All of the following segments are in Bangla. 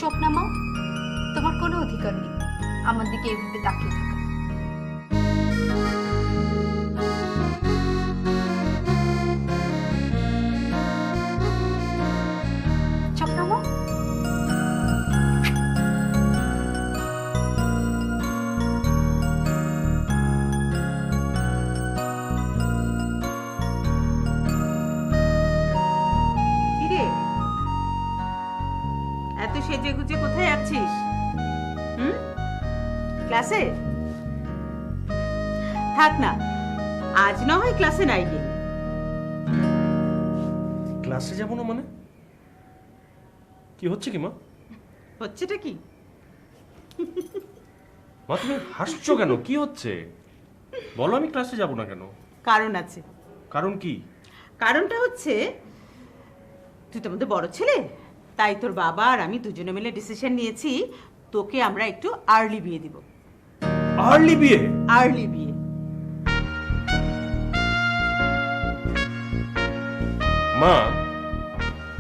স্বপ্না মা, তোমার কোনো অধিকার নেই আমার দিকে এভাবে তাকিয়ে থাকা। স্বপ্না মা, এত সেজে গুজে কোথায় যাচ্ছিস? ক্লাসে? থাক না, আজ না হয় ক্লাসে নাই গেলি। ক্লাসে যাবো না মানে? কি হচ্ছে কি মা? হচ্ছেটা কি? মা তুমি হাসছো কেন? কি হচ্ছে বলো, আমি ক্লাসে যাব না কেন? কারণ আছে। কারণ কি? কারণটা হচ্ছে তুই তো আমাদের বড় ছেলে, তাই তোর বাবা আর আমি দুজনে মিলে ডিসিশন নিয়েছি তোকে আমরা একটু আর্লি বিয়ে দিব। আর্লি বিয়ে? আর্লি বিয়ে। মা,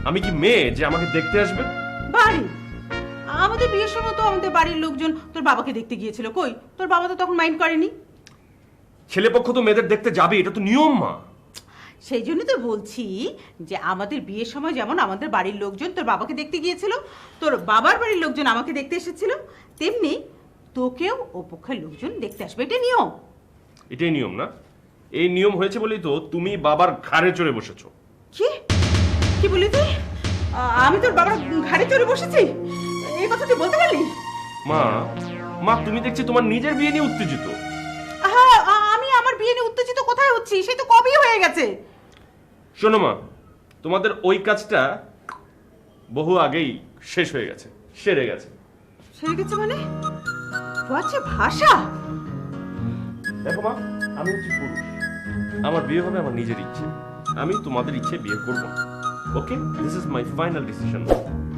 আমি কি মেয়ে যে আমাকে দেখতে আসবে? বাড়ি আমাদের বিয়ের সময় তো আমাদের বাড়ির লোকজন তোর বাবাকে দেখতে গিয়েছিল, কই তোর বাবা তো তখন মাইন্ড করেনি। ছেলেপক্ষ তো মেয়েদের দেখতে যাবে, এটা তো নিয়ম মা। সেই জন্য তো বলছি যে আমাদের বিয়ের সময় যেমন আমাদের বাড়ির লোকজন তোর বাবাকে দেখতে গিয়েছিল, তোর বাবার বাড়ির লোকজন আমাকে দেখতে এসেছিল, তেমনি তোকেও ও পক্ষের লোকজন দেখতে আসবে, এটা নিয়ম। এটাই নিয়ম না? এই নিয়ম হয়েছে বলেই তো তুমি বাবার ঘাড়ে চড়ে বসেছো। কি কি বলি তুই? আমি তোর বাবার ঘাড়ে চড়ে বসেছি? এই কথা তুই বলতে পারলি? মা, মা তুমি দেখছি তোমার নিজের বিয়ে নিয়ে উত্তেজিত। হ্যাঁ, আমি আমার বিয়ে নিয়ে উত্তেজিত কোথায় হচ্ছি? সে তো কবেই হয়ে গেছে। শোনো মা, তোমাদের ওই কাজটা বহু আগেই শেষ হয়ে গেছে, সেরে গেছে। সেরে গেছে মানে? আচ্ছা, ভাষা। দেখো মা, আমি হচ্ছি পুরুষ, আমার বিয়ে হবে আমার নিজের ইচ্ছে, আমি তোমাদের ইচ্ছে বিয়ে করব না। Okay, this is my final decision.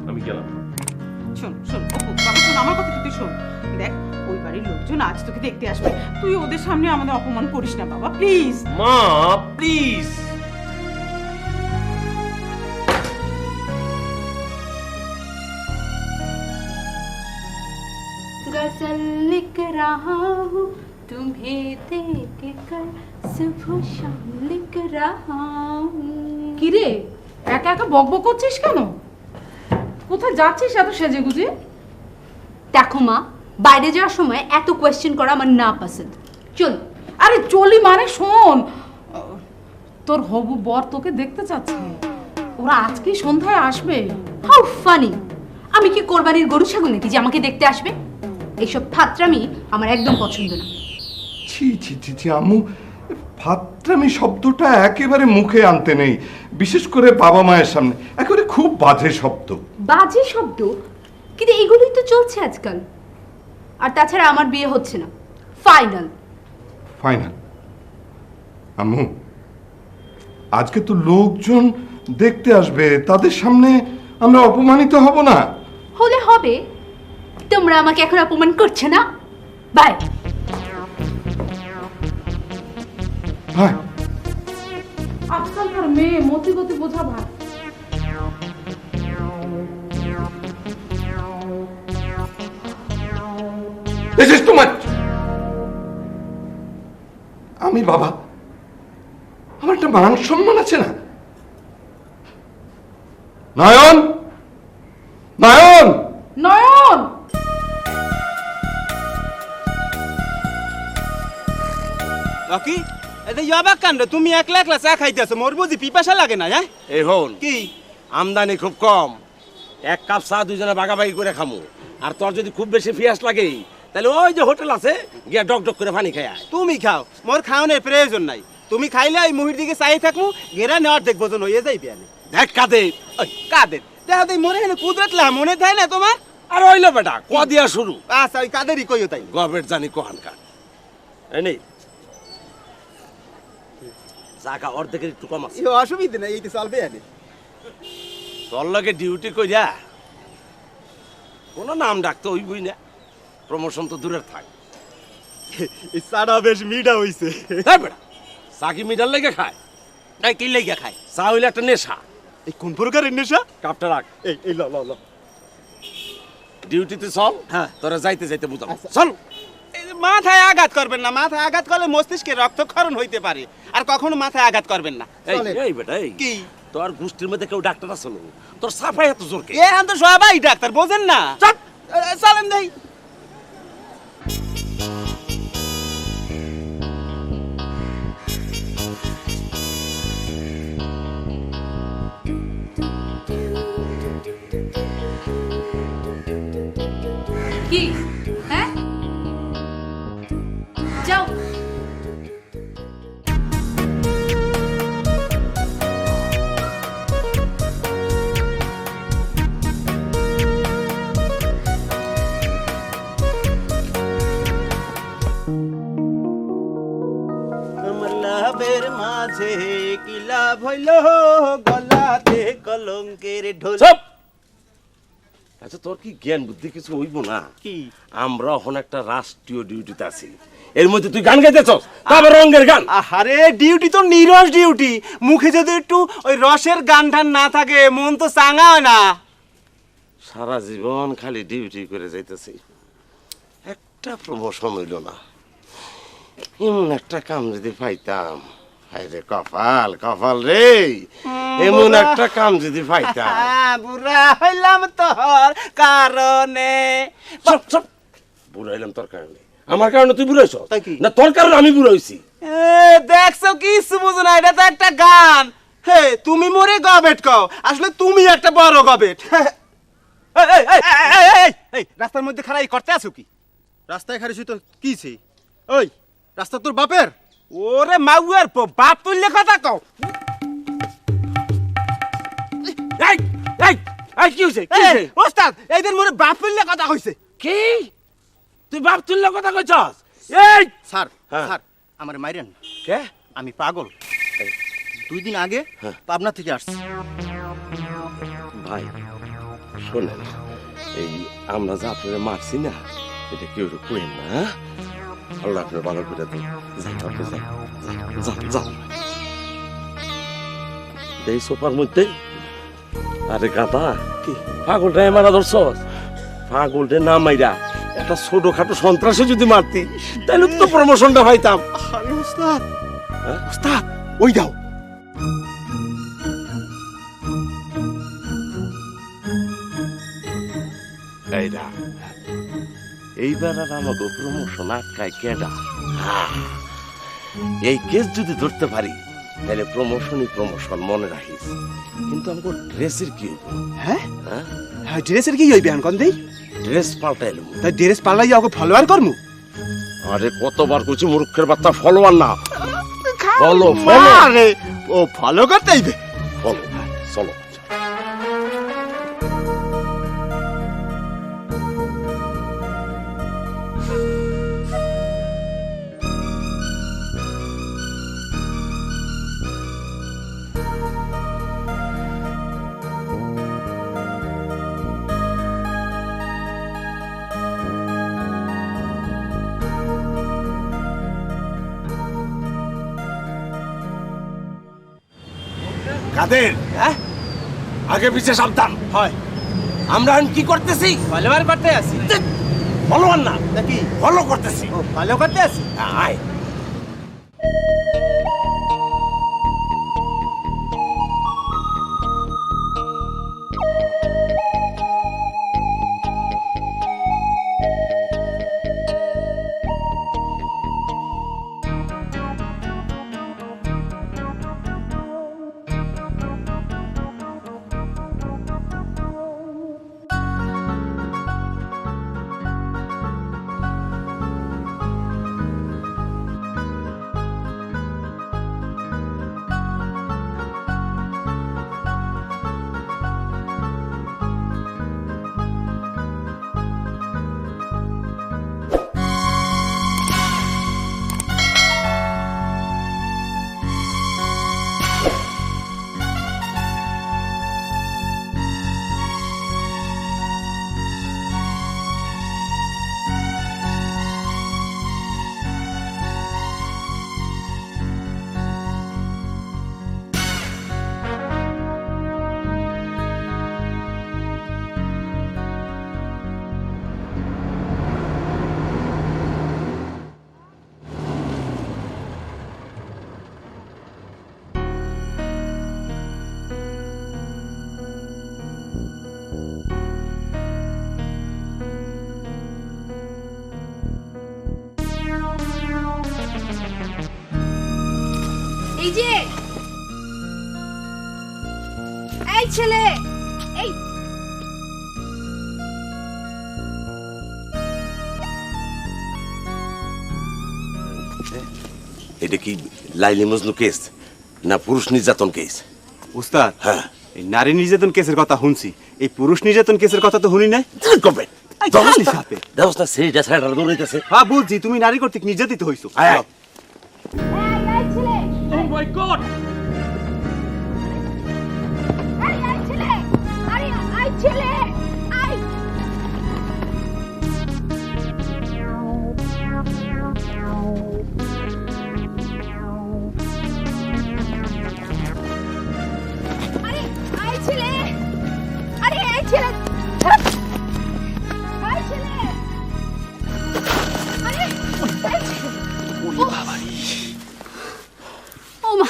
আমি গেলাম। শোন শোন অপু, বাবা শোন, আমার কথা তুই শোন। দেখ, ওই বাড়ির লোকজন আজ তোকে দেখতে আসবে, তুই ওদের সামনে আমাদের অপমান করিস না বাবা, প্লিজ। মা প্লিজ। गजल लिख रहा हूँ तुम्हें देख कर, सुबह शाम लिख रहा हूँ। কিরে, একা একা বকবক করছিস কেন? কোথায় যাচ্ছিস এত সেজে গুজে? দেখো মা, বাইরে যাওয়ার সময় এত কোয়েশ্চেন করা আমার না পছন্দ। চল। আরে চলি মানে শোন, তোর হবু বর তোকে দেখতে চাচ্ছে, ওরা আজকেই সন্ধ্যায় আসবে। How funny! আমি কি কোরবানির গরু ছাগল নাকি যে আমাকে দেখতে আসবে? এইসব ফাত্রামি আমার একদম পছন্দ না। ছি ছি ছি ছি আম্মু, ফাত্রামি শব্দটা একেবারে মুখে আনতে নেই, বিশেষ করে বাবা মায়ের সামনে। একেবারে খুব বাজে শব্দ। বাজে শব্দ? কিন্তু এগুলোই তো চলছে আজকাল। আর তাছাড়া আমার বিয়ে হচ্ছে না, ফাইনাল। ফাইনাল? আম্মু, আজকে তো লোকজন দেখতে আসবে, তাদের সামনে আমরা অপমানিত হব না? হলে হবে, তোমরা আমাকে এখন অপমান করছো না। বাই। ভাই, আজকালকার মেয়ে মতি গতি বোঝা ভাই। this is too much. আমি বাবা, আমার একটা মান সম্মান আছে না? নয়ন, নয়ন, নয়ন! কি এটা ইয়াবা কাণ্ড, তুমি একলা একলা চা খাইতেছো, মোর বুঝি পিপাসা লাগে না? হ্যাঁ এই হন, কি আমদানি খুব কম, এক কাপ চা দুজনে ভাগাভাগি করে খামু। আর তোর যদি খুব বেশি পিয়াস লাগে তাহলে ওই যে হোটেল আছে, গিয়া ডক ডক করে পানি খায়। তুমি খাও, মোর খাওয়ানোর প্রয়োজন নাই। তুমি খাইলে ওই মুহির দিকে চাই থাকবো, গেরা নেওয়ার দেখবো জন হয়ে যাইবে। আমি দেখ কাঁদে, ওই কাদের দেখা দেই মনে হয় কুদরতলাম মনে থাকে না তোমার? আর ওইল বেটা ক দিয়া শুরু। আচ্ছা, ওই কাদেরই কইও তাই। গবেট জানি কোহানকার। এনে জায়গা অর্ধেকের একটু কম আছে। অসুবিধা নাই, এই তো চলবে। আনে তোর লগে ডিউটি কইরা কোনো নাম ডাকতে হইবই না, প্রমোশন তো দূরের থাক। এই চাটা বেশ মিঠা হইছে। হ্যাঁ বেটা, চা কি মিটার লেগে খায়? তাই কি লেগে খায়? চা হইলে একটা নেশা। এই কোন প্রকারের নেশা? কাপটা রাখ। এই এই ল ল ল। ডিউটিতে চল, হ্যাঁ। তোরা যাইতে যাইতে বুঝাবো, চল। এই যে মাথায় আঘাত করবেন না, মাথায় আঘাত করলে মস্তিষ্কে রক্তক্ষরণ হইতে পারে, আর কখনো মাথায় আঘাত করবেন না। এই বেটা, এই কি তোর গোষ্ঠীর মধ্যে কেউ ডাক্তার আছে না? তোর সাফাই এত জোর কে? এখন তো সবাই ডাক্তার, বোঝেন না? চলেন দেই। কি হ্যাঁ যাও। আমার লাভের মাঝে কি লাভ হইল, গলাতে কলঙ্কের ঢোল। চুপ! আচ্ছা, তোর কি জ্ঞান বুদ্ধি কিছু হইব না? কি আমরা এখন একটা রাষ্ট্রীয় ডিউটিতে আছি, এর মধ্যে তুই গান গাইতেছস, তারপর রঙের গান। আরে ডিউটি তো নিরস ডিউটি, মুখে যদি একটু ওই রসের গান টান না থাকে মন তো চাঙা হয় না। সারা জীবন খালি ডিউটি করে যাইতেছি, একটা প্রমোশন হইল না। এমন একটা কাম যদি পাইতাম, হায়রে কপাল কপাল রে, এমন একটা কাম যদি পাইতাম। বুড়া হইলাম তোর কারণে। চুপ চুপ! বুড়ো হইলাম তোর কারণে? আমার কারণে তুই বুড়ো হইছ? তাই কি? না তোর কারণে আমি বুড়ো হইছি? দেখছো কিছু বুঝো না, এটা তো একটা গান। হে তুমি মরে গবেট কও, আসলে তুমি একটা বড় গবেট। এই রাস্তার মধ্যে খারাপ করতে আছো কি? রাস্তায় খারিছি তো কিছে? ওই রাস্তা তোর বাপের? ওরে মাউয়ার বাপ তুললে কথা কও। এই এই এই কি হইছে? কি হইছে? ওস্তাদ এইদিন মোরে বাপ তুললে কথা কইছে। কি তুই বাপ তুললে কথা কইছস? এই স্যার হ্যাঁ। স্যার আমার মাইরেন, কে? আমি পাগল। 2 দিন আগে পাবনা থেকে আসছি। ভাই শোনেন, এই আমরা যা আপনারা মারছি না, এটা কেউ কইেন না, হ্যাঁ? আল্লাহ আপনার ভালো করে দিন। যান আপনি যান, যান যান। এই সোফার মধ্যে আরে গাদা, কি পাগলটা মারা ধরছস? পাগলটা না মাইরা একটা ছোটখাটো সন্ত্রাসে যদি মারতি, তাহলে তো প্রমোশনটা পাইতাম। আরে ওস্তাদ, হ্যাঁ? ওস্তাদ ওই দাও। এইটা এইবার আর আমাকে প্রমোশন আটকায় কেডা? এই কেস যদি ধরতে পারি তাহলে প্রমোশনই প্রমোশন, মনে রাখিস। কিন্তু আমাকে ড্রেসের কি হইব? হ্যাঁ হ্যাঁ, হ্যাঁ ড্রেসের কি হইবে আন কোন দেই? ড্রেস পাল্টাইলাম। তাই ড্রেস পাল্লাই ওকে ফলোয়ার করমু? আরে কতবার কইছি মূর্খের বাচ্চা, ফলোয়ার না, ফলো ফলো। আরে ও ফলো করতে হইবে। ফলো, চলো। কাদের? হ্যাঁ আগে পিছে সাবধান। হয় আমরা এখন কি করতেছি? ফলোয়ার করতে আসি। ফলোয়ার না, নাকি ফলো করতেছি। ও ফলো করতে আসি? আয়। এই যে এই ছেলে, এই এটা কি লাইলি মজনু কেস না পুরুষ নির্যাতন কেস? উস্তাদ, হ্যাঁ। এই নারী নির্যাতন কেসের কথা শুনছি, এই পুরুষ নির্যাতন কেসের কথা তো শুনি নাই। করবে এই খালি সাথে। ব্যবস্থা সেইটা ছাড়া দৌড়াইতেছে। হ্যাঁ বুঝছি, তুমি নারী কর্তৃক নির্যাতিত হইছো। আয় ও মা,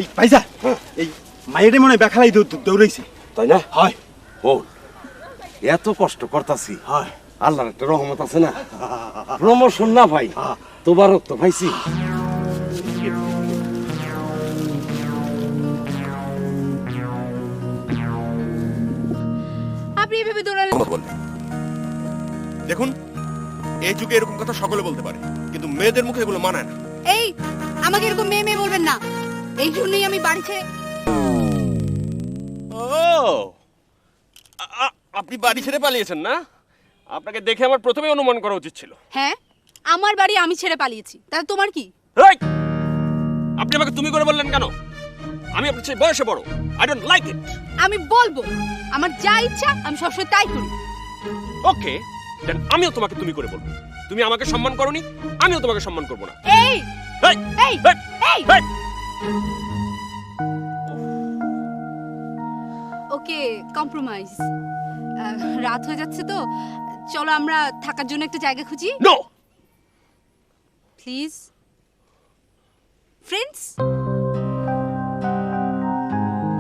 এই ভাইজা, এই মায়েরে মনে হয় বেখালাই দৌড়াইছে। তাই না? হয়। ও এত কষ্ট করতাছি, হয়। আল্লাহর একটা রহমত আছে না। প্রমোশন না ভাই, তোবারক তো পাইছি। আপনি এভাবে দৌড়ালেন? দেখুন, এই যুগে এরকম কথা সকলে বলতে পারে, কিন্তু মেয়েদের মুখে এগুলো মানায় না। এই, আমাকে এরকম মেয়ে মেয়ে বলবেন না। এই জন্যই আমি বাড়ি ছেড়ে ও আপনি বাড়ি ছেড়ে পালিয়েছেন না? আপনাকে দেখে আমার প্রথমে অনুমান করা উচিত ছিল। হ্যাঁ, আমার বাড়ি আমি ছেড়ে পালিয়েছি, তাহলে তোমার কি? এই! আপনি আমাকে তুমি করে বললেন কেন? আমি আপনার চেয়ে বয়সে বড়। I don't like it. আমি বলবো, আমার যা ইচ্ছা আমি সবসময় তাই করি। ওকে, দেন আমিও তোমাকে তুমি করে বলবো। তুমি আমাকে সম্মান করোনি, আমিও তোমাকে সম্মান করব না। এই এই! এই এই! এই এই! ওকে, কম্প্রোমাইজ। রাত হয়ে যাচ্ছে তো, চলো আমরা থাকার জন্য একটা জায়গা খুঁজি। নো! Please friends,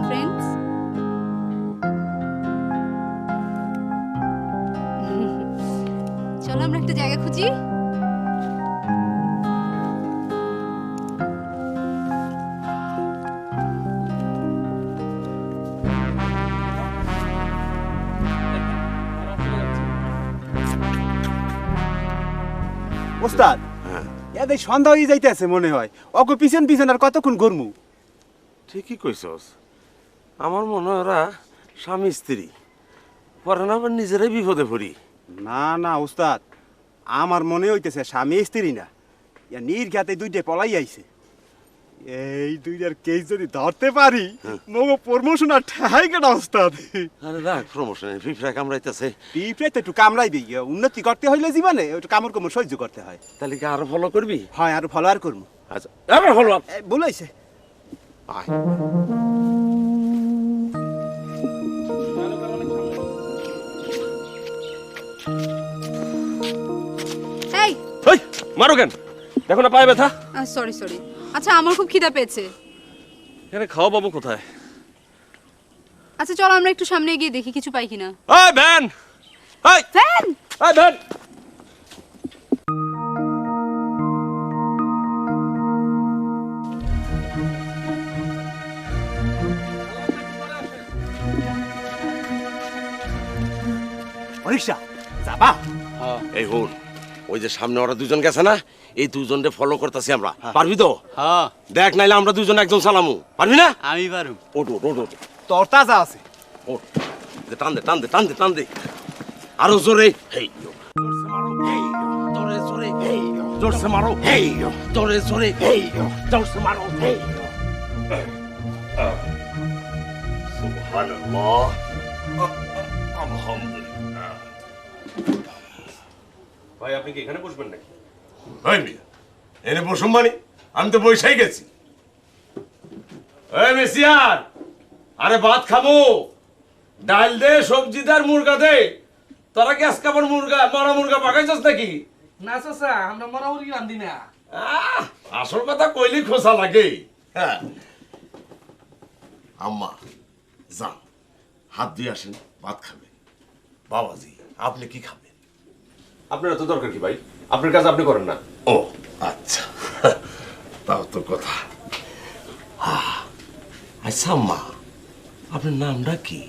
friends. চলো আমরা একটা জায়গা খুঁজি। ওস্তাদ, এদের সন্ধ্যা হয়ে যাইতেছে মনে হয়। অগো পিছন পিছন আর কতক্ষণ ঘুরমু? ঠিকই কইছস, আমার মনে হয় ওরা স্বামী স্ত্রী, পরে না আবার নিজেরাই বিপদে পড়ি। না না ওস্তাদ, আমার মনে হইতেছে স্বামী স্ত্রী না, ইয়া নির্ঘাতে দুইটা পলাই আইছে। এই দুইটার কেস যদি ধরতে পারি, মগো প্রমোশন আর ঠাই কেনা ওস্তাদ। আরে রাখ প্রমোশনের ফিফরা কামড়াইতেছে। পিঁপড়ে তো একটু কামড়াইবি, উন্নতি করতে হইলে জীবনে একটু কামড় কামড় সহ্য করতে হয়। তাহলে কি আরো ফলো করবি? হয়, আরো ফলো আর করবো। আচ্ছা, এবার ফলো আপ। বলাইছে আয়। এই, এই! মারো কেন? দেখো না পায়ে ব্যথা। Sorry sorry. আচ্ছা, আমার খুব খিদা পেয়েছে। এখানে খাওয়া পাবো কোথায়? আচ্ছা চলো আমরা একটু সামনে গিয়ে দেখি কিছু পাই কিনা। এই ভ্যান! এই! ভ্যান! এই ভ্যান! পরীক্ষা যাবা? এই হল, ওই যে সামনে ওরা দুজন গেছে না, এই দুজনকে ফলো করতেছি আমরা। পারবি তো? হ্যাঁ দেখ, নাইলে আমরা দুজন একজন চালামু। পারবি না? আমি পারু। ওট ওট ওট ওট তোর তাজা আছে। ওট। টান দে টান দে টান দে টান দে, আরো জোরে। হেই জোরে জোরে, হেই জোরসে মারো, হেই জোরে জোরে, হেই জোরসে মারো, হেই। সুবহানাল্লাহ, আলহামদুলিল্লাহ। ভাই আপনি কি এখানে বসবেন নাকি? ভাই মিয়া, এনে বসুন মানে? আমি তো বৈশাই গেছি। এই মেসিয়ার, আরে ভাত খাবো, ডাল দে, সবজি দে আর মুরগা দে। তোরা কি আজকে আবার মুরগা, মরা মুরগা পাকাইছস নাকি? না চাচা, আমরা মরা মুরগি রান্ধি না। আসল কথা কইলি খোসা লাগে। হ্যাঁ আম্মা, যান হাত দিয়ে আসেন, ভাত খাবেন। বাবাজি, আপনি কি খাবেন? আপনার এত দরকার কি ভাই? আপনার কাজ আপনি করেন না। ও আচ্ছা, তাও তো কথা। আচ্ছা মা, আপনার নামটা কি?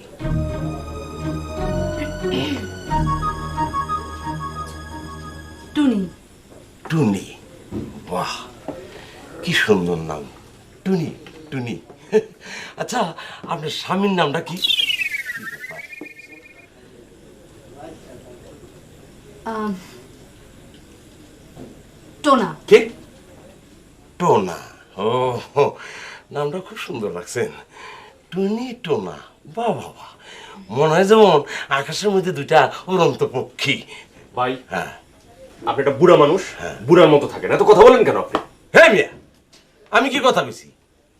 টুনি। টুনি। বাহ, কি সুন্দর নাম, টুনি টুনি। আচ্ছা, আপনার স্বামীর নামটা কি? টোনা। কে? টোনা। ও, নামটা খুব সুন্দর লাগছেন, টুনি টোনা। বাহ বাবা, মনে হয় যেমন আকাশের মধ্যে দুইটা উড়ন্ত পক্ষী। ভাই, হ্যাঁ, আপনি একটা বুড়া মানুষ, বুড়ার মতো থাকেন। এত কথা বলেন কেন আপনি? হ্যাঁ মিয়া, আমি কি কথা বলছি?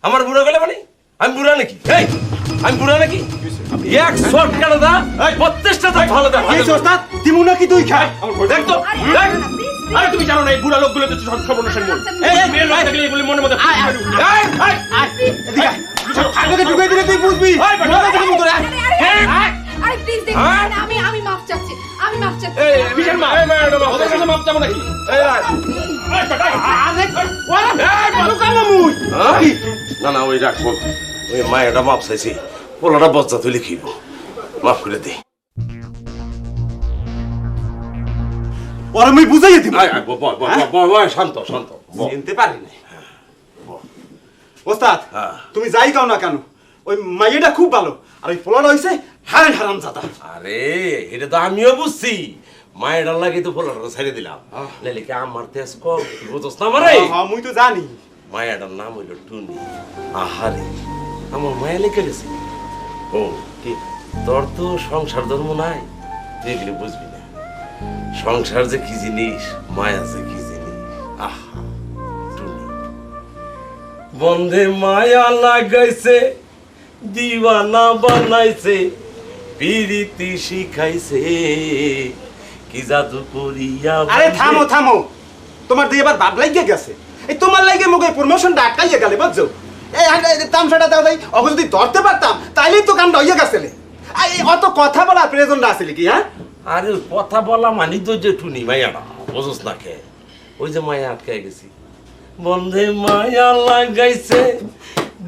আমার বুড়া গেলে মানে আমি বুড়া নাকি? এই, আমি বুড়া নাকি? এক শট কেন দা? 32টা দাঁত ভালো দা। এই ওস্তাদ দিমু নাকি তুই খাই? দেখ তো, দেখ। আরে তুমি জানো না এই বুড়া লোকগুলো তো সব সর্বনাশের মূল। এই, মেয়ের লোক থাকলে এগুলি মনে মধ্যে এদিকে আগে ঢুকে দিলে তুই বুঝবি। মজা দেখে মতো রে। আরে প্লিজ দেখুন, আমি মাফ চাচ্ছি, আমি মাফ চাচ্ছি। কিসের মা? ওদের কাছে মাপ চাবো নাকি? না না, ওই রাখবো, ওই মায়েরা মাপ চাইছি, পোলাটা বজ্জা তুলে খাইব, মাফ করে দে। ওরা আমি বুঝাইয়ে দিব। শান্ত শান্ত, চিনতে পারি না ওস্তাদ। হ্যাঁ। তুমি যাই কাও না কেন, ওই মাইয়াটা খুব ভালো, আর ওই পোলাটা হইছে হারাম হারাম জাতা। আরে এটা তো আমিও বুঝছি, মায়ের লাগে তো পোলাটা ছেড়ে দিলাম, নাইলে কি আমার তেজ কম, তুই বুঝছ না আমারে? হ্যাঁ মুই তো জানি। মায়াটার নাম হইল টুনি। আহারে, আমার মায়া লেগে গেছে। ও কি, তোর তো সংসার ধর্ম নাই, তুই এগুলো বুঝবি না। সংসার যে কি জিনিস, মায়া যে কি জিনিস। আহা টুনি, বন্ধে মায়া লাগাইছে, দিওয়ানা বানাইছে, পিরিতি শিখাইছে, কি জাদু করিয়া। আরে থামো থামো, তোমার দিয়ে এবার ভাব লাগিয়ে গেছে। এই তোমার লাগে মুখে প্রমোশনটা আটকাইয়ে গেলে বুঝছো? এই তামসাটা দাও ভাই, অগো যদি ধরতে পারতাম তাইলেই তো কামটা হইয়া গেছিলে। এই অত কথা বলার প্রয়োজনটা আসলে কি? হ্যাঁ, আরে কথা বলা মানি তো যে টুনি মায়াটা, বুঝছ না কে? ওই যে মায়া আটকায় গেছি, বন্ধে মায়া লাগাইছে, আরে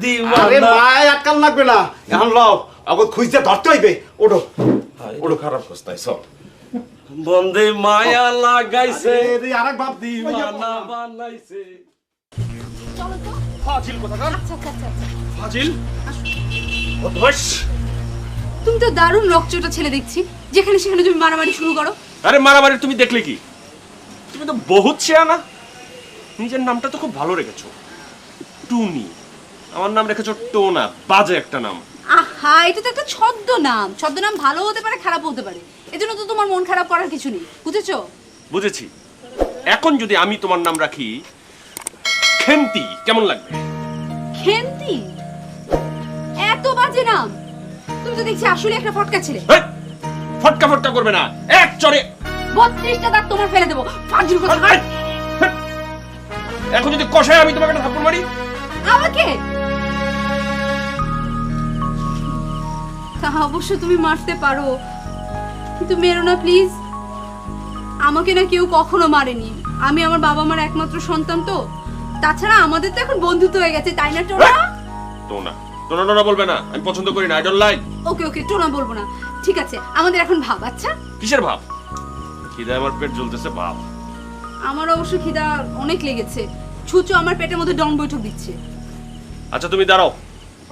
দিওয়ানা। মায় আটকাল লাগবে না, এখন লও, অগো খুঁজতে ধরতে হইবে। ওঠো ওটা খারাপ কস্তাই সব। বন্ধে মায়া লাগাইছে, আরেক বাপ দি দিওয়ানা বানাইছে। ফাজিল কোথাকার, আচ্ছা আচ্ছা আচ্ছা আচ্ছা। ফাজিল। বদমাশ। তুমি তো দারুণ রকচটা ছেলে দেখছি, যেখানে সেখানে তুমি মারামারি শুরু করো। আরে মারামারি তুমি দেখলে কি? তুমি তো বহুত শেয়ানা। নিজের নামটা তো খুব ভালো রেখেছো, টুনি। আমার নাম রেখেছো টোনা, বাজে একটা নাম। আহা, এটা তো একটা ছদ্মনাম। ছদ্মনাম ভালো হতে পারে, খারাপ হতে পারে, এজন্য তো তোমার মন খারাপ করার কিছু নেই, বুঝেছো? বুঝেছি। এখন যদি আমি তোমার নাম রাখি খেন্তি, কেমন লাগবে? খেন্তি? এত বাজে নাম! তুমি তো দেখছি আসলে একটা ফটকা ছেলে। এই, ফটকা ফটকা করবে না, এক চড়ে 32টা দাঁত তোমার ফেলে দেবো, ফাজিল কথা। এই, এখন যদি কষায় আমি তোমাকে একটা থাপ্পড় মারি। আমাকে? অবশ্য তুমি মারতে পারো, কিন্তু মেরো না প্লিজ। আমাকে না কেউ কখনো মারেনি, আমি আমার বাবা মার একমাত্র সন্তান তো। তাছাড়া আমাদের তো এখন বন্ধুত্ব হয়ে গেছে, তাই না টোনা? টোনা টোনা টোনা বলবে না, আমি পছন্দ করি না, আই ডোন্ট লাইক। ওকে ওকে, টোনা বলবো না, ঠিক আছে। আমাদের এখন ভাব। আচ্ছা, কিসের ভাব? খিদে আমার পেট জ্বলতেছে ভাব। আমার অবশ্য খিদা অনেক লেগেছে, ছুঁচো আমার পেটের মধ্যে ডন বৈঠক দিচ্ছে। আচ্ছা তুমি দাঁড়াও,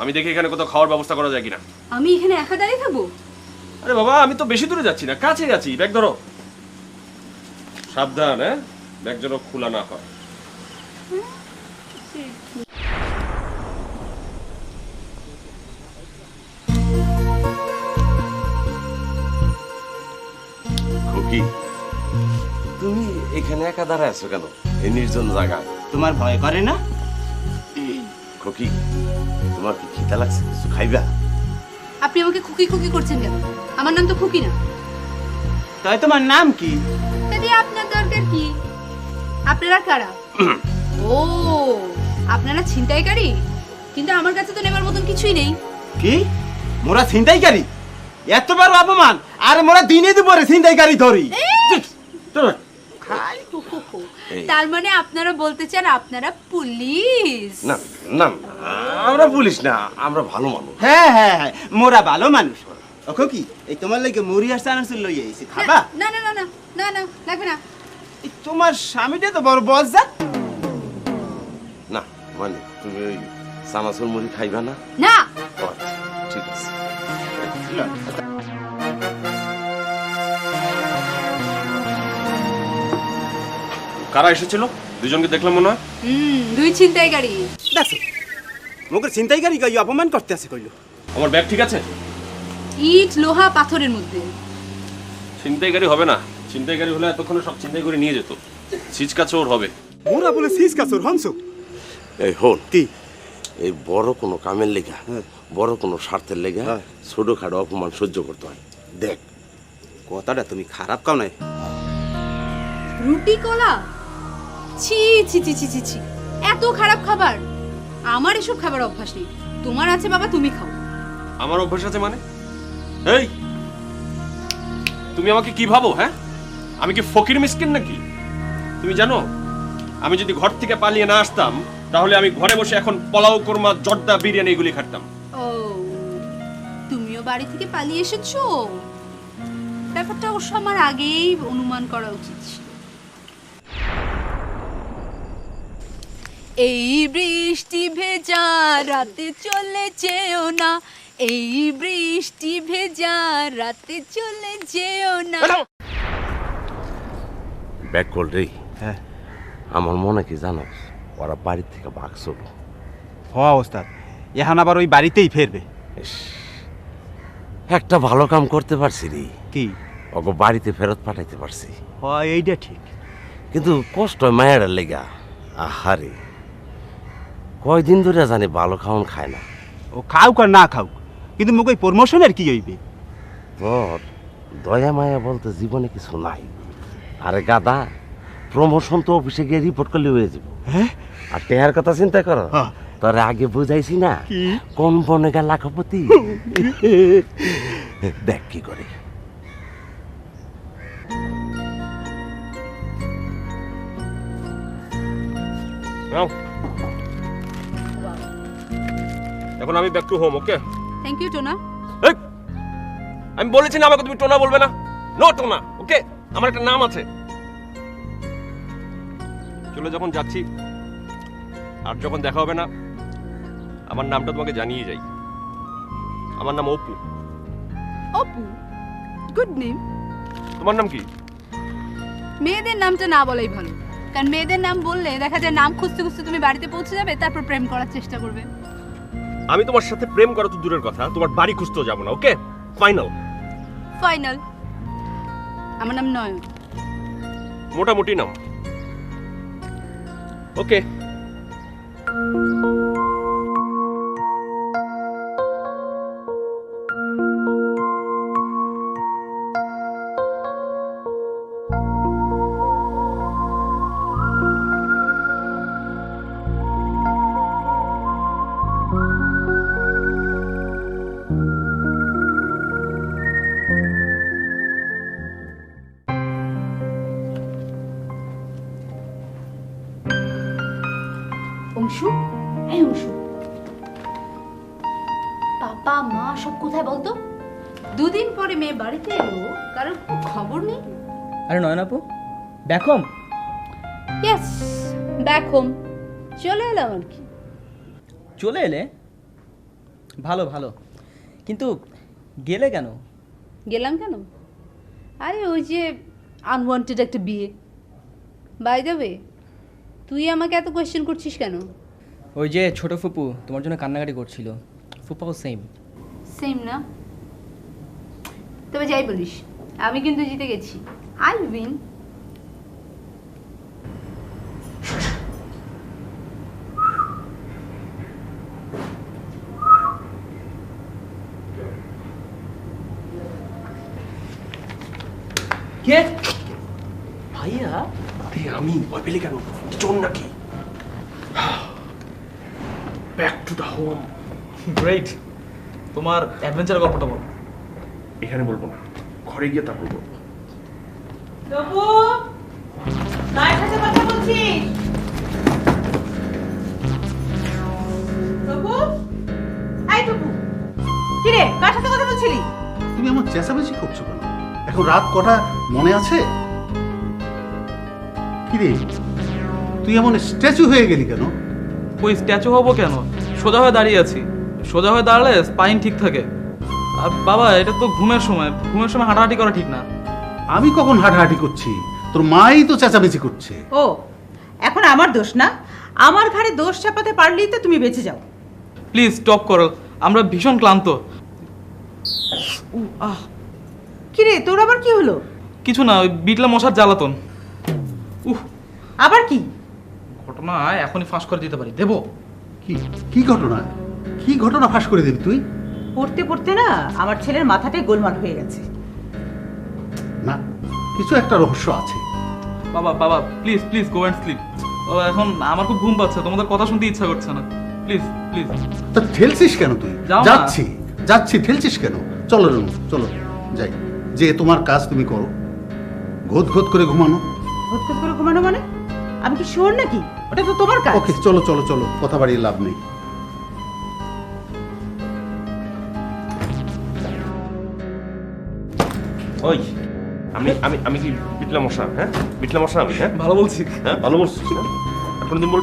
আমি দেখি এখানে কোথাও খাওয়ার ব্যবস্থা করা যায় কিনা। আমি এখানে একা দাঁড়িয়ে থাকবো? আরে বাবা, আমি তো বেশি দূরে যাচ্ছি না, কাছেই আছি। ব্যাগ ধরো, সাবধান। হ্যাঁ, ব্যাগ যেন খোলা না হয়। খুকি, তুমি এখানে একা দাঁড়ায় আছো কেন এই নির্জন জায়গায়? তোমার ভয় করে না? খুকি, তোমার কি খিদা লাগছে? কিছু খাইবা? আপনি আমাকে খুকি খুকি করছেন কেন? আমার নাম তো খুকি না। তাই তোমার নাম কি? তাহলে আপনার দরকার কি? আপনারা কারা? ও, আপনারা ছিনতাইকারী? কিন্তু আমার কাছে তো নেবার মতন কিছুই নেই। কি মোরা ছিনতাইকারী? এত বড় অপমান! আর মোরা দিনে দুপুরে ছিনতাইকারী ধরি। চলো। তার মানে আপনারা বলতে চান আপনারা পুলিশ? না না না, আমরা পুলিশ না, আমরা ভালো মানুষ। হ্যাঁ হ্যাঁ হ্যাঁ, মোরা ভালো মানুষ। ওকে কি এই তোমার লাগে মুড়ি আর চানাচুর লই আইছি, খাবা? না না না না না না লাগবে না। এই তোমার স্বামীটা তো বড় বজ্জাত। না মানে তুমি ওই চানাচুর মুড়ি খাইবা না? না ও আচ্ছা, ঠিক আছে। কারা এসেছিল? দুজনকে দেখলাম মনে হয়। দুই ছিনতাইকারী। দেখো মুখের ছিনতাইকারী কই অপমান করতে আছে কইলো। আমার ব্যাগ ঠিক আছে? ইট লোহা পাথরের মধ্যে। ছিনতাইকারী হবে না, ছিনতাইকারী হলে এতক্ষণে সব ছিনতাই করে নিয়ে যেত। ছিচকা চোর হবে। মোরা বলে সিস কাছর হনসু। এই হন কি এই বড় কোনো কামের লেগা, বড় কোনো স্বার্থের লেগা ছোটখাটো অপমান সহ্য করতে হয়। দেখ কথাটা তুমি খারাপ কাও নাই। রুটি কলা, ছি ছি ছি ছি ছি ছি, এত খারাপ খাবার। আমার এসব খাবার অভ্যাস নেই। তোমার আছে বাবা, তুমি খাও। আমার অভ্যাস আছে মানে? এই তুমি আমাকে কি ভাবো? হ্যাঁ, আমি কি ফকির মিসকিন নাকি? তুমি জানো আমি যদি ঘর থেকে পালিয়ে না আসতাম তাহলে আমি ঘরে বসে এখন পোলাও, কোরমা, জর্দা, বিরিয়ানি এগুলি খাটতাম। ও, তুমিও বাড়ি থেকে পালিয়ে এসেছো? ব্যাপারটা অবশ্য আমার আগেই অনুমান করা উচিত ছিল। এই বৃষ্টি ভেজা রাতে চলে যেও না, এই বৃষ্টি ভেজা রাতে চলে যেও না। ব্যাক কল রে। হ্যাঁ আমার মনে কি জানো, ওরা বাড়ি থেকে ভাগছিল। হওয়া ওস্তাদ, এখন আবার ওই বাড়িতেই ফেরবে। ইস, একটা ভালো কাম করতে পারছি রে। কি? ওকে বাড়িতে ফেরত পাঠাইতে পারছি। হয় এইটা ঠিক, কিন্তু কষ্ট মায়ের লেগা। আহারে, কয়দিন ধরে জানি ভালো খাওন খায় না। ও খাউক আর না খাউক, কিন্তু মুখ ওই প্রমোশনের কি হইবে? ওর দয়া মায়া বলতে জীবনে কিছু নাই। আরে গাদা, প্রমোশন তো অফিসে গিয়ে রিপোর্ট করলে হয়ে যাব। হ্যাঁ, আর টেহার কথা চিন্তা করো। হ্যাঁ। তোরে আগে বুঝাইছি না কি? কোন বনে গা লাখপতি। দেখ কি করে। নাও। এখন আমি back to home. Okay, thank you Tona. আমি বলেছি না আমাকে তুমি টোনা বলবে না। নো টোনা। ওকে, আমার একটা নাম আছে। চলে যখন যাচ্ছি, আর যখন দেখা হবে না, আমার নামটা তোমাকে জানিয়ে যাই। আমার নাম অপু। Apu, good name. তোমার নাম কি? মেয়েদের নামটা না বলাই ভালো, কারণ মেয়েদের নাম বললে দেখা যায় নাম খুঁজতে খুঁজতে তুমি বাড়িতে পৌঁছে যাবে, তারপর প্রেম করার চেষ্টা করবে। আমি তোমার সাথে প্রেম করা তো দূরের কথা, তোমার বাড়ি খুঁজতেও যাবো না। ওকে, ফাইনাল। ফাইনাল। আমার নাম নয়ন। মোটামুটি নাম। ওকে। অংশু, এই অংশু, পাপা মা সব কোথায় বলতো? দুদিন পরে মেয়ে বাড়িতে এলো, কারণ কোনো খবর নেই। আরে নয়ন আপু, back home? Yes, back home. চলে এলাম আর কি। চলে এলে? ভালো ভালো, কিন্তু গেলে কেন? গেলাম কেন? আরে ওই যে আনওয়ান্টেড একটা বিয়ে। বাই দ্য ওয়ে, তুই আমাকে এত কোয়েশ্চেন করছিস কেন? ওই যে ছোট ফুপু তোমার জন্য কান্নাকাটি করছিল। ফুপাও সেম। সেম না? তবে যাই বলিস, আমি কিন্তু জিতে গেছি। I win. কে? ভাইয়া? আরে আমি ভয় পেলে কেন? চোর নাকি? Back to the home. Great. তোমার অ্যাডভেঞ্চার গল্পটা বলো। এখানে বলবো না, ঘরে গিয়ে তারপর বলবো। তবু আছিস? টুকু, এই টুকু, কি রে, কার সাথে কথা বলছিলি? তুমি এমন চেঁচামেচি করছো কেন? এখন রাত কটা মনে আছে? কি রে, তুই এমন স্ট্যাচু হয়ে গেলি কেন? ওই স্ট্যাচু হবো কেন? সোজা হয়ে দাঁড়িয়ে আছি। সোজা হয়ে দাঁড়ালে স্পাইন ঠিক থাকে। আর বাবা, এটা তো ঘুমের সময় হাঁটাহাঁটি করা ঠিক না। আমি কখন হাঁটাহাঁটি করছি? তোর মাই তো চেঁচামেচি করছে। ও, এখন আমার দোষ না? আমার ঘাড়ে দোষ চাপাতে পারলেই তো তুমি বেঁচে যাও। প্লিজ স্টপ করো, আমরা ভীষণ ক্লান্ত। কি রে, তোর আবার কি হলো? কিছু না, ওই বিটলা মশার জ্বালাতন। আবার কি ঘটনা এখনই ফাঁস করে দিতে পারি, দেবো? কি কি ঘটনা? কি ঘটনা ফাঁস করে দিবি তুই? পড়তে পড়তে না আমার ছেলের মাথাটাই গোলমাল হয়ে গেছে। না, কিছু একটা রহস্য আছে। বাবা বাবা, please please go and sleep. বাবা, এখন আমার খুব ঘুম পাচ্ছে, তোমাদের কথা শুনতে ইচ্ছা করছে না। Please please. তা ঠেলছিস কেন তুই? যাও না। যাচ্ছি, ঠেলছিস কেন? চলো রনু, চলো যাই। যে তোমার কাজ তুমি করো, ঘোত ঘোত করে ঘুমানো। ঘোত ঘোত করে ঘুমানো মানে? আমি কি শোর নাকি? ওটা তো তোমার কাজ। ওকে, চলো চলো চলো, কথা বাড়িয়ে লাভ নেই। ওই আমি আমি আমি কি বিটলা মশা? হ্যাঁ, বিটলা মশা আমি। হ্যাঁ, ভালো বলছি। হ্যাঁ, ভালো বলছিস না? আর কোনোদিন বল,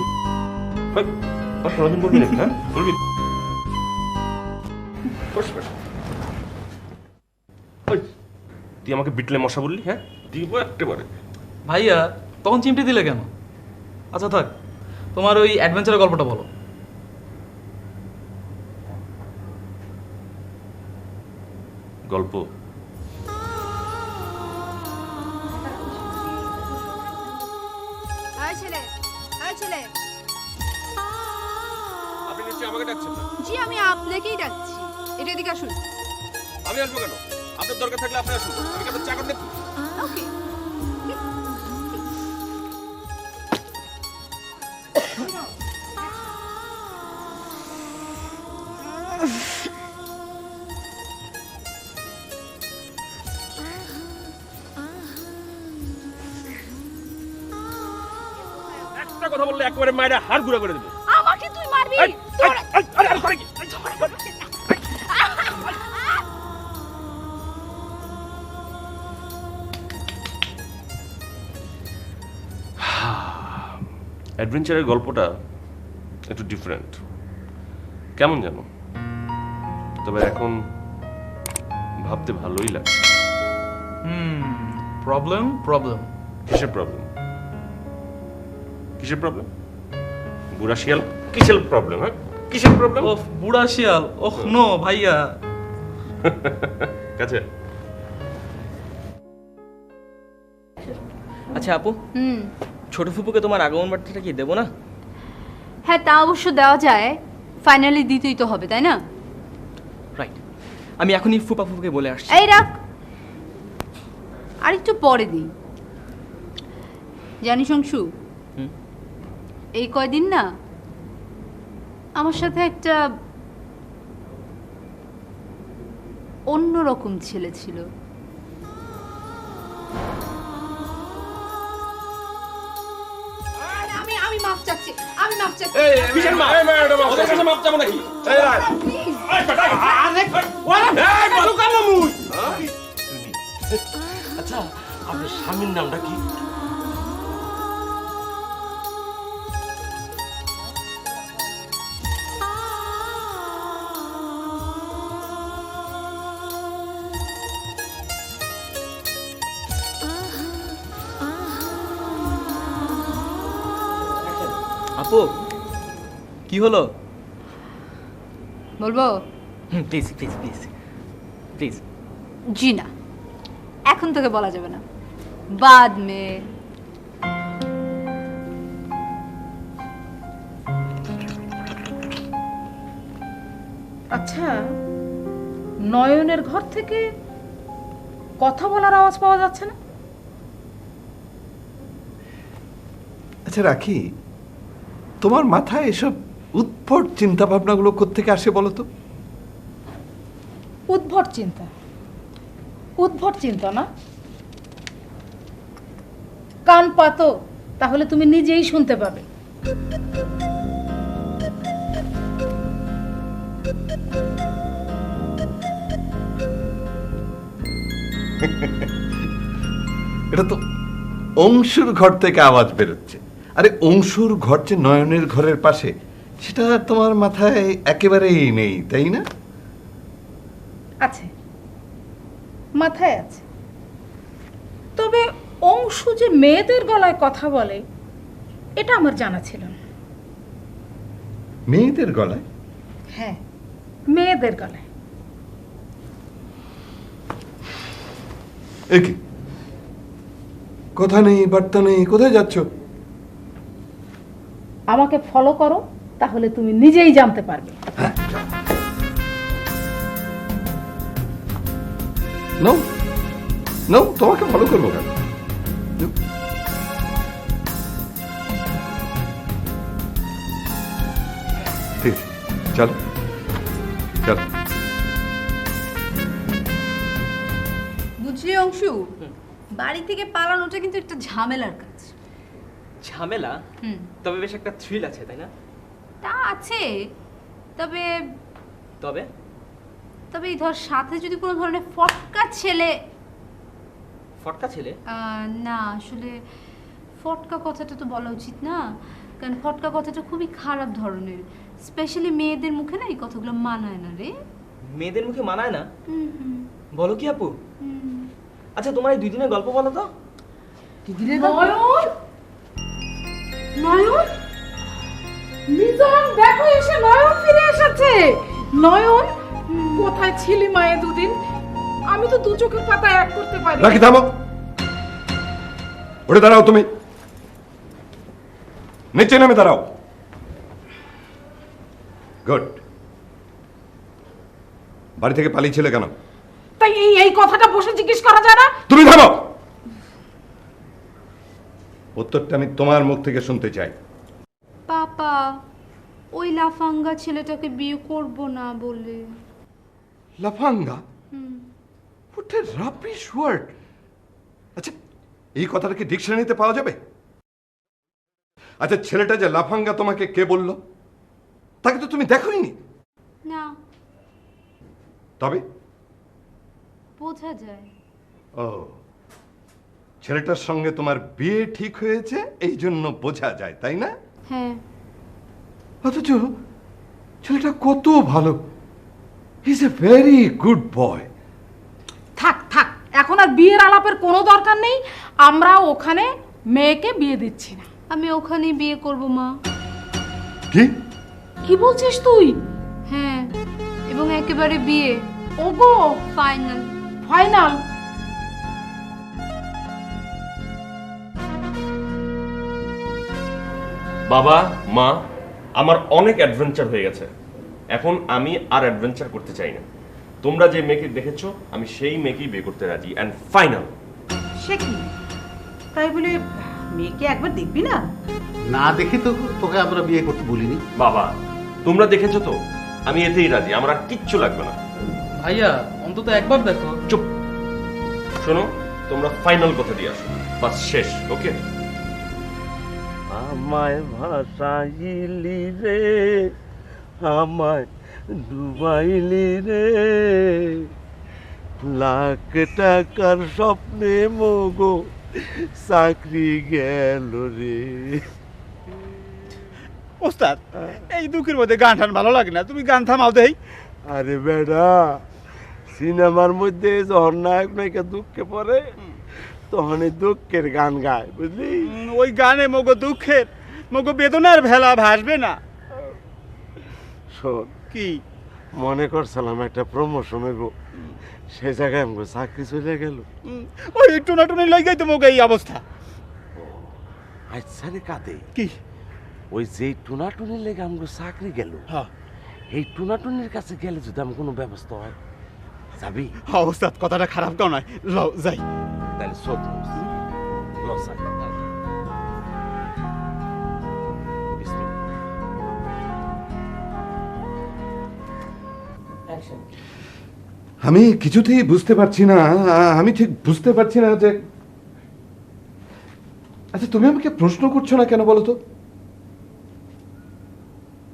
কোনোদিন বলবি নাকি? হ্যাঁ, বলবি? বস, বস। ওই, তুই আমাকে বিটলে মশা বললি? হ্যাঁ, দিব একেবারে। ভাইয়া, তখন চিমটি দিলে কেন? আচ্ছা থাক, তোমার ওই অ্যাডভেঞ্চারের গল্পটা বলো। গল্প? ছেলে, আপনি নিশ্চয়ই আমাকে ডাকছেন না? জি আমি আপনাকেই ডাকছি। এটা এদিকে আসুন। আমি আসবো কেন? আপনার দরকার থাকলে আপনি আসুন, আমি কি আপনার চাকর নাকি? ওকে। একটা কথা বললে একেবারে মায়েরা হাড় গুঁড়া করে দেবে। আমাকে তুই মারবি? অ্যাডভেঞ্চারের গল্পটা একটু ডিফারেন্ট, কেমন জানো? তবে এখন ভাবতে ভালোই লাগছে। প্রবলেম? কিসের প্রবলেম? কিসের প্রবলেম? বুড়া শিয়াল কিসের প্রবলেম? হ্যাঁ, কিসের প্রবলেম? ওহ, বুড়া শিয়াল? ওহ নো ভাইয়া। কাছে। আচ্ছা আপু, ছোট ফুপুকে তোমার আগমন বার্তাটা কি দেবো না? হ্যাঁ, তা অবশ্য দেওয়া যায়। ফাইনালি দিতেই তো হবে, তাই না? রাইট, আমি এখনই ফুপা ফুপুকে বলে আসছি। এই রাখ, আর একটু পরে দিই। জানিস অংশু, এই কয়দিন না আমার সাথে একটা অন্যরকম ছেলে ছিল। আমি মাফ চাচ্ছি, আমি মাফ চাচ্ছি। কিসের মাপ? ওদের কাছে মাপ চাবো নাকি? আচ্ছা, আপনার স্বামীর নামটা কি? আপু, কি হলো? বলবো? Please please please please. জি না, এখন তোকে বলা যাবে না, বাদ মে। আচ্ছা, নয়নের ঘর থেকে কথা বলার আওয়াজ পাওয়া যাচ্ছে না? আচ্ছা রাখি, তোমার মাথায় এসব উদ্ভট চিন্তা ভাবনাগুলো কোত্থেকে আসে বলো তো? উদ্ভট চিন্তা না? কান পাতো, তাহলে তুমি নিজেই শুনতে পাবে। এটা তো অংশুর ঘর থেকে আওয়াজ বেরোচ্ছে। আরে অংশুর ঘর যে নয়নের ঘরের পাশে, সেটা তোমার মাথায় একেবারেই নেই, তাই না? আছে, মাথায় আছে। তবে অংশু যে মেয়েদের গলায় কথা বলে এটা আমার জানা ছিল না। মেয়েদের গলায়? হ্যাঁ, মেয়েদের গলায়। এ কি কথা নেই, বার্তা নেই, কোথায় যাচ্ছ? আমাকে ফলো করো, তাহলে তুমি নিজেই জানতে পারবে। নো নো, তোমাকে ফলো করবো কেন? ঠিক আছে, চলো চলো। বুঝলি অংশু, বাড়ি থেকে পালানোটা কিন্তু একটা ঝামেলার কাজ। ঝামেলা? হুম, তবে বেশ একটা থ্রিল আছে, তাই না? তা আছে। তবে তবে তবে এই ধর সাথে যদি কোনো ধরনের ফটকা ছেলে। ফটকা ছেলে? না, আসলে ফটকা কথাটা তো বলা উচিত না, কারণ ফটকা কথাটা খুবই খারাপ ধরনের। স্পেশালি মেয়েদের মুখে না এই কথাগুলো মানায় না রে। মেয়েদের মুখে মানায় না? হুম। বলো কি আপু? আচ্ছা, তোমার এই 2 দিনের গল্প বলো তো। নয়ন, নয়ন, মিজান, দেখো এসে নয়ন ফিরে এসেছে। নয়ন, কোথায় ছিলি মায়ে 2 দিন? আমি তো 2 চোখের পাতা এক করতে পারি। রাখি, থামো, ওটা দাঁড়াও, তুমি নিচে নেমে দাঁড়াও। গুড। বাড়ি থেকে পালিয়েছিলে কেন? তাই এই কথাটা বসে জিজ্ঞেস করা যায় না? তুমি থামো, উত্তরটা আমি তোমার মুখ থেকে শুনতে চাই। পাপা, ওই লাফাঙ্গা ছেলেটাকে বিয়ে করব না বলে। লাফাঙ্গা? What a rubbish word! আচ্ছা, এই কথাটা কি ডিকশনারিতে পাওয়া যাবে? আচ্ছা, ছেলেটা যে লাফাঙ্গা তোমাকে কে বলল? তাকে তো তুমি দেখোইনি। না, তবে বোঝা যায়। ও, ছেলেটার সঙ্গে তোমার বিয়ে ঠিক হয়েছে, এই জন্য বোঝা যায়, তাই না? হ্যাঁ। অথচ ছেলেটা কত ভালো, he is a very good boy. থাক থাক, এখন আর বিয়ের আলাপের কোনো দরকার নেই। আমরা ওখানে মেয়েকে বিয়ে দিচ্ছি না। আমি ওখানেই বিয়ে করব মা। কি কি বলছিস তুই? হ্যাঁ, এবং একেবারে বিয়ে। ওগো, ফাইনাল। ফাইনাল? বাবা, মা, আমার অনেক অ্যাডভেঞ্চার হয়ে গেছে। এখন আমি আর অ্যাডভেঞ্চার করতে চাই না। তোমরা যে মেয়েকে দেখেছো, আমি সেই মেয়েকেই বিয়ে করতে রাজি, অ্যান্ড ফাইনাল। সে কি, তাই বলে মেয়েকে একবার দেখবি না? না দেখে তো তোকে আমরা বিয়ে করতে বলিনি। বাবা, তোমরা দেখেছো তো, আমি এতেই রাজি, আমার আর কিচ্ছু লাগবে না। ভাইয়া, অন্তত একবার দেখো। চুপ, শোনো, তোমরা ফাইনাল কথা দিয়ে আসো, বাস শেষ। ওকে? আমায় ভাসাইলি রে, আমায় ডুবাইলি রে, লাখ টাকার স্বপ্নে মগো চাকরি গেল রে। ওস্তাদ, এই দুঃখের মধ্যে গান টান ভালো লাগে না, তুমি গান থামাও দেই। আরে বেড়া, সিনেমার মধ্যে যখন নায়ক নায়িকা দুঃখে পড়ে, তখন এই দুঃখের গান গায়, বুঝলি? ওই গানে মগো দুঃখের, মগো বেদনার ভেলা ভাসবে না। শোন, কি মনে করছিলাম একটা প্রমোশন হইব, সে জায়গায় আমাকে চাকরি চলে গেল। ওই টুনাটুনি লইগাই তো মগো এই অবস্থা। আচ্ছা রে কাঁদে, কি ওই যে টুনাটুনির লেগে আমাকে চাকরি গেল, হ্যাঁ, এই টুনাটুনির কাছে গেলে যদি আমার কোনো ব্যবস্থা হয়, যাবি? হ্যাঁ ওস্তাদ, কথাটা খারাপ কেউ নয়, লও যাই। তাহলে শোধ আমি কিছুতেই বুঝতে পারছি না, আমি ঠিক বুঝতে পারছি না যে আচ্ছা তুমি আমাকে প্রশ্ন করছো না কেন বলো তো?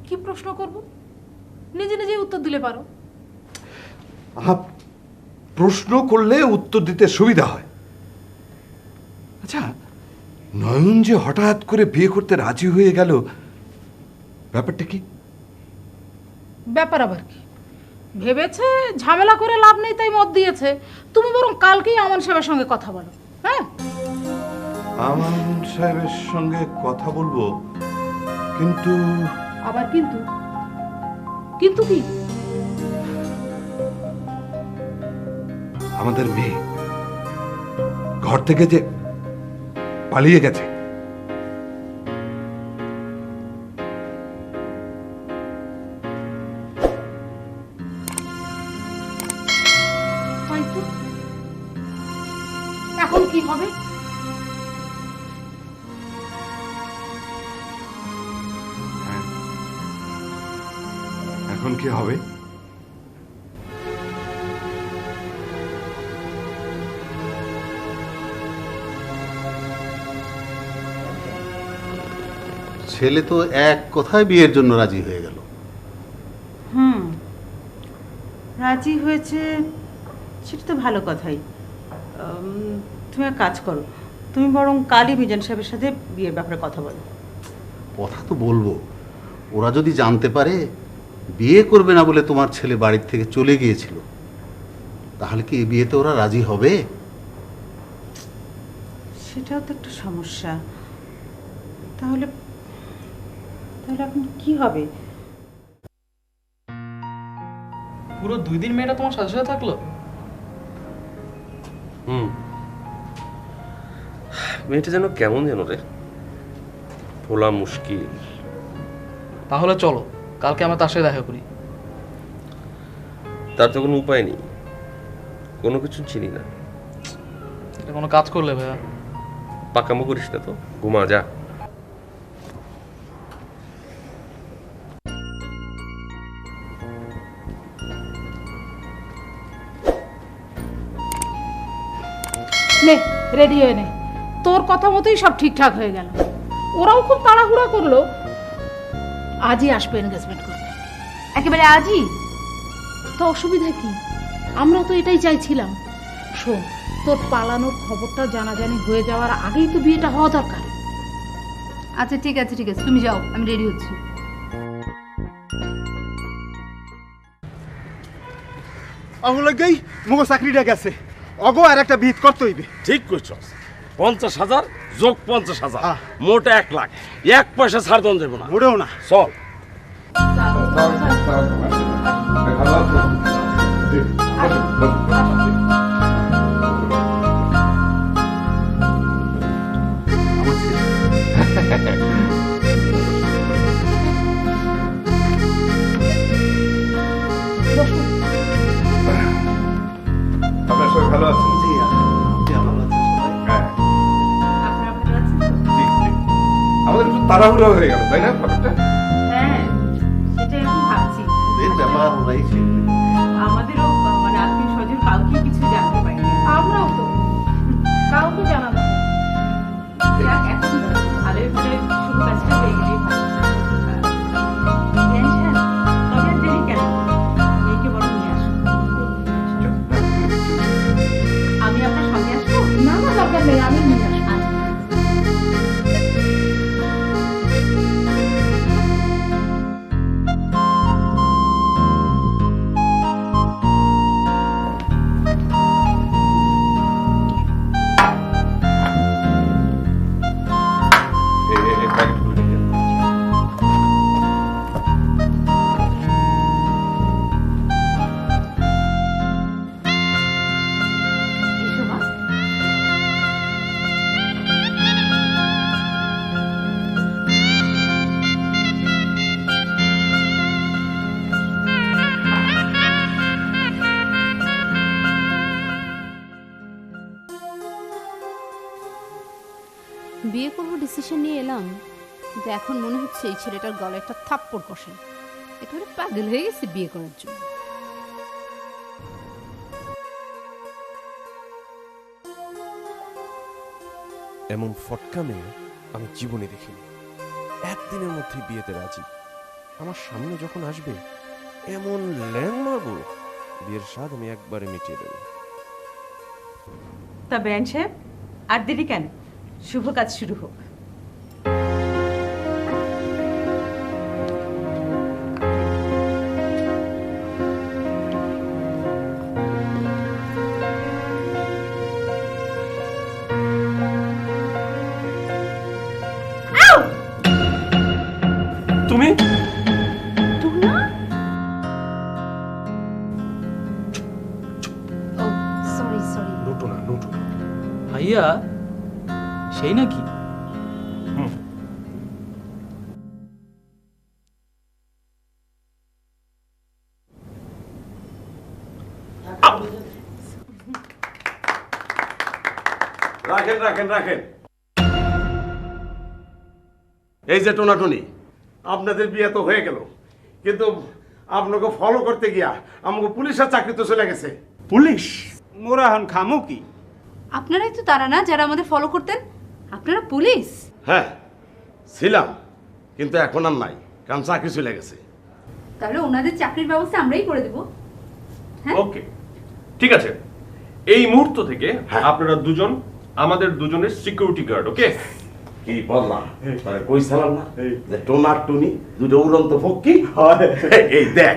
কি প্রশ্ন করব? নিজে নিজে উত্তর দিলে পারো। প্রশ্ন করলে উত্তর দিতে সুবিধা হয়। আচ্ছা নয়ন যে হঠাৎ করে বিয়ে করতে রাজি হয়ে গেল, ব্যাপারটা কি? ব্যাপার আবার কি? ভেবেছে ঝামেলা করে লাভ নেই তাই মত দিয়েছে। তুমি বরং কালকেই আমান সাহেবের সঙ্গে কথা বলো। হ্যাঁ, আমান সাহেবের সঙ্গে কথা বলবো, কিন্তু আবার কিন্তু কিন্তু কি? আমাদের মেয়ে ঘর থেকে যে পালিয়ে গেছে, হয়তো। এখন কি হবে? এখন কি হবে? ছেলে তো এক কথায় বিয়ের জন্য রাজি হয়ে গেল। রাজি হয়েছে সেটা তো ভালো কথাই। তুমি এক কাজ করো, তুমি বরং কালই মিজান সাহেবের সাথে বিয়ের ব্যাপারে কথা বলো। কথা তো বলবো, ওরা যদি জানতে পারে বিয়ে করবে না বলে তোমার ছেলে বাড়ির থেকে চলে গিয়েছিল, তাহলে কি এই বিয়েতে ওরা রাজি হবে? সেটাও তো একটা সমস্যা। তাহলে তাহলে এখন কি হবে? পুরো 2 দিন মেয়েটা তোমার সাথে সাথে থাকলো? মেয়েটা যেন কেমন যেন রে, বলা মুশকিল। তাহলে চলো কালকে আমরা তার সাথে দেখা করি। তার তো কোনো উপায় নেই, কোনো কিছু চিনি না। এটা কোনো কাজ করলে ভাইয়া? পাকামো করিস না তো, ঘুমা যা। নে রেডি হয়ে নে। তোর কথা মতোই সব ঠিকঠাক হয়ে গেল। ওরাও খুব তাড়াহুড়া করলো, আজই আসবে এনগেজমেন্ট করতে। একেবারে আজই? তো অসুবিধা কি? আমরা তো এটাই চাইছিলাম। শোন, তোর পালানোর খবরটা জানাজানি হয়ে যাওয়ার আগেই তো বিয়েটা হওয়া দরকার। আচ্ছা ঠিক আছে ঠিক আছে, তুমি যাও, আমি রেডি হচ্ছি। অগলগেই মগো চাকরিটা গেছে, অগো আর একটা বিহিত করতে হইবে। ঠিক কইছস, 50,000 যোগ 50,000 মোট 1 লাখ। 1 পয়সা ছাড় দন দেব না, মোটেও না। চল। আপনার সবাই ভালো আছেন? আমাদের একটু তাড়াহুড়ো হয়ে গেল, তাই না ব্যাপারটা? হ্যাঁ, সেটাই এখন ভাবছি। ওদের ব্যাপার ওরাই শিখবে। আমাদেরও মানে আত্মীয় স্বজন কাউকে কিছু জানতে পারিনি। আমরাও তো কাউকে জানাবো। এখন ভালোই ভালোই শুভ কাজটা হয়ে গেলেই ভালো। টেনশন তবে আর দেরি কেন? মেয়েকে বরং নিয়ে আসো। আমি আপনার সঙ্গে আসবো? না না, দরকার নেই, আমি নিয়ে আসবো। এই প্যাকেটগুলো নিয়ে যান। এসো মা। বিয়ে করবো ডিসিশন নিয়ে এলাম, কিন্তু এখন মনে হচ্ছে এই ছেলেটার গলায় একটা থাপ্পড় কষে। একেবারে পাগল হয়ে গেছে বিয়ে করার জন্য। এমন ফটকা মেয়ে আমি জীবনে দেখিনি। একদিনের মধ্যে বিয়েতে রাজি। আমার সামনে যখন আসবে এমন ল্যাং মারবো, বিয়ের স্বাদ আমি একবারে মিটিয়ে দেবো। তা বেআইন সাহেব, আর দেরি কেন? শুভ কাজ শুরু হোক। তুমি ও সরি সরি। নোটো না, নোটো না। ভাইয়া সেই নাকি? রাখেন রাখেন রাখেন। এই যে টোনাটুনি, আপনাদের বিয়ে তো হয়ে গেল, কিন্তু আপনাকে ফলো করতে গিয়া আমাকে পুলিশের চাকরি তো চলে গেছে। পুলিশ মোরা এখন খামু কি? আপনারাই তো তারা না যারা আমাদের ফলো করতেন? আপনারা পুলিশ? হ্যাঁ ছিলাম, কিন্তু এখন আর নাই, কারণ চাকরি চলে গেছে। তাহলে ওনাদের চাকরির ব্যবস্থা আমরাই করে দেব। ওকে, ঠিক আছে। এই মুহূর্ত থেকে আপনারা দুজন আমাদের দুজনের সিকিউরিটি গার্ড। ওকে? কি বললাম, কইছিলাম না যে টোনার টুনি দুটো উড়ন্ত পক্ষী। এই দেখ